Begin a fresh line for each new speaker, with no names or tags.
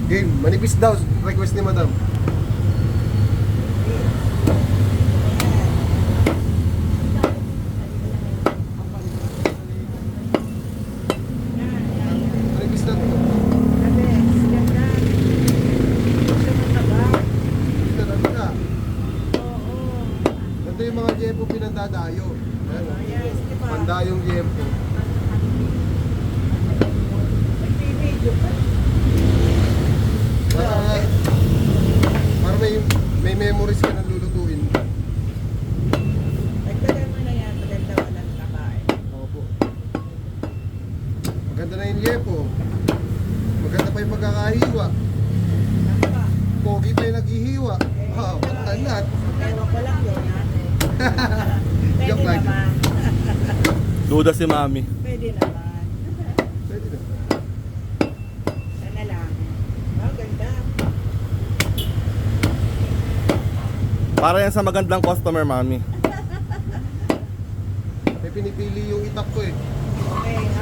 Game, manipis daw, request ni madam. Manipis na to. Ganda na. Ito yung mga jepo pinandadayo. Ayan, pandayong jepo. Para may memories ka na lulutuin.
Nagdala mo na yan, maganda walang kakain.
Opo. Maganda na yung yepo. Maganda pa yung pagkakahiwa.
Naka,
Pogi pa yung naghihiwa. Wow, lahat.
ewan ko lang yun, ha? Pwede
Joke lang.
naman.
Duda si mami.
Pwede naman.
Pwede na.
Sana lang. Oh, ganda.
Para yan sa magandang customer, mami.
May pinipili yung itak ko eh.
Okay.